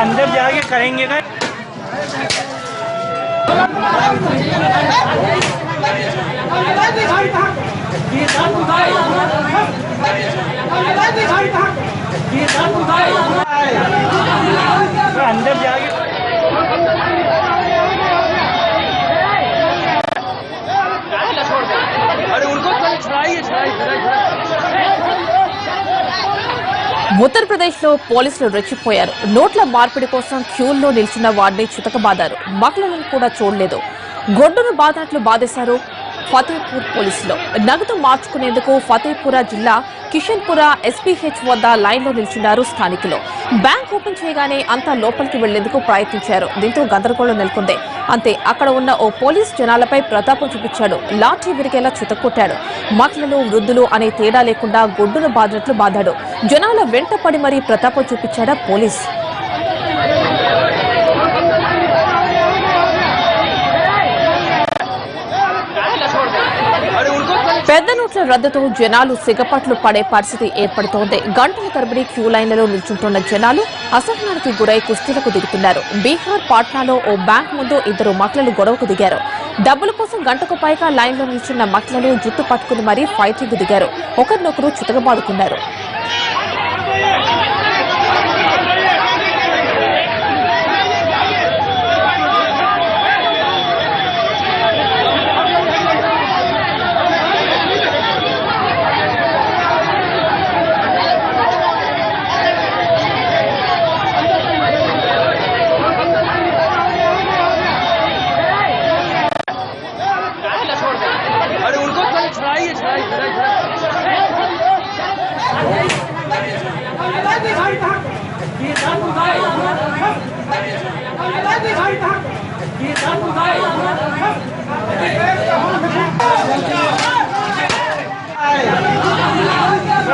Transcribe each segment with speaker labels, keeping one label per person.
Speaker 1: अंदर जाके करेंगे ना। अंदर जाके अरे उनको छुड़ाइए
Speaker 2: ఉత్తరప్రదేశ్లో పోలీసులు రెచ్చిపోయారు. నోట్ల మార్పిడి కోసం క్యూల్లో నిల్చున్న వారిని చితకబాదారు. మహిళలను కూడా చూడలేదు. గొడ్డును బాదినట్లు బాధేశారు ఫతేపూర్ పోలీసులు. నగదు మార్చుకునేందుకు ఫతేపురా జిల్లా కిషన్పురా ఎస్పీహెచ్ వద్ద లైన్లో నిల్చున్నారు స్థానికులు. బ్యాంక్ ఓపెన్ చేయగానే అంతా లోపలికి వెళ్లేందుకు ప్రయత్నించారు. దీంతో గందరగోళం నెలకొంది. అంతే అక్కడ ఉన్న ఓ పోలీస్ జనాలపై ప్రతాపం చూపించాడు. లాఠీ విరిగేలా చితక్కొట్టాడు. మహిళలు వృద్ధులు అనే తేడా లేకుండా గొడ్డును బాదినట్లు బాదాడు. జనాల వెంట పడి మరీ ప్రతాపం చూపించాడా పోలీస్. పెద్ద నోట్ల రద్దుతో జనాలు సిగపట్లు పడే పరిస్థితి ఏర్పడుతోంది. గంటల తరబడి క్యూ లైన్లలో నిల్చుంటున్న జనాలు అసహనానికి గురై కుస్తీలకు దిగుతున్నారు. బీహార్ పాట్నాలో ఓ బ్యాంక్ ముందు ఇద్దరు మహిళలు గొడవకు దిగారు. డబ్బుల కోసం గంటకు పైగా లైన్లో నిల్చున్న మహిళలు జుట్టు పట్టుకుని మరీ ఫైటింగ్ దిగారు. ఒకరినొకరు చితకబాదుకున్నారు.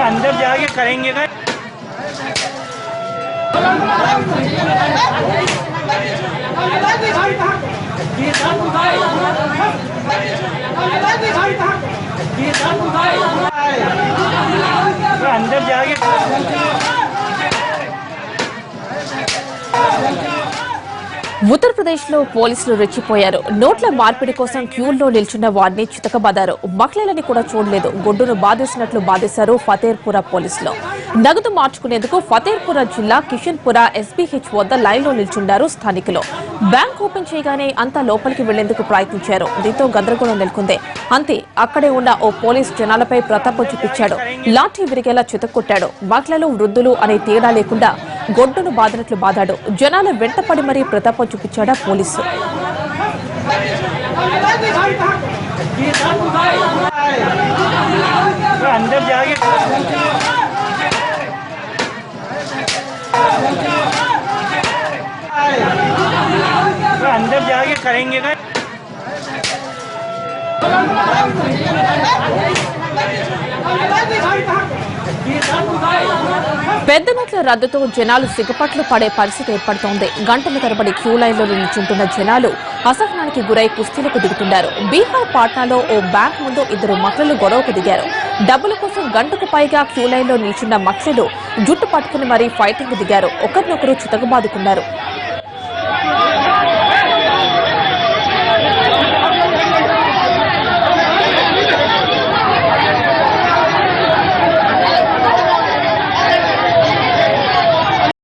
Speaker 1: अंदर जाके करेंगे ना। अंदर जाके
Speaker 2: ఉత్తరప్రదేశ్లో పోలీసులు రెచ్చిపోయారు. నోట్ల మార్పిడి కోసం క్యూల్లో నిల్చున్న వారిని చితకబాదారు. మహిళలని కూడా చూడలేదు. గొడ్డును బాధేసినట్లు బాధేశారు ఫతేర్పురా పోలీసులు. నగదు మార్చుకునేందుకు ఫతేర్పురా జిల్లా కిషన్పురా ఎస్పీహెచ్ వద్ద లైన్లో నిల్చున్నారు స్థానికులు. బ్యాంక్ ఓపెన్ చేయగానే అంతా లోపలికి వెళ్లేందుకు ప్రయత్నించారు. దీంతో గందరగోళం నెలకొంది. అంతే అక్కడే ఉన్న ఓ పోలీస్ జనాలపై ప్రతాపం చూపించాడు. లాఠీ విరిగేలా చితక్కొట్టాడు. మహిళలు వృద్ధులు అనే తేడా లేకుండా గొడ్డును బాదినట్లు బాదాడు. జనాల వెంట పడి మరీ ప్రతాపం చూపించాడా పోలీసు.
Speaker 1: अंदर जाके अंदर जाके करेंगे ना।
Speaker 2: పెద్ద నోట్ల రద్దుతో జనాలు సిగపట్లు పడే పరిస్థితి ఏర్పడుతోంది. గంటల తరబడి క్యూ లైన్లో నిల్చుంటున్న జనాలు అసహనానికి గురై కుస్తీలకు దిగుతున్నారు. బీహార్ పాట్నాలో ఓ బ్యాంక్ ముందు ఇద్దరు మహిళలు గొడవకు దిగారు. డబ్బుల కోసం గంటకు పైగా క్యూ లైన్లో నిల్చున్న మహిళలు జుట్టు పట్టుకుని మరీ ఫైటింగ్ దిగారు. ఒకరినొకరు చితకబాదుకున్నారు.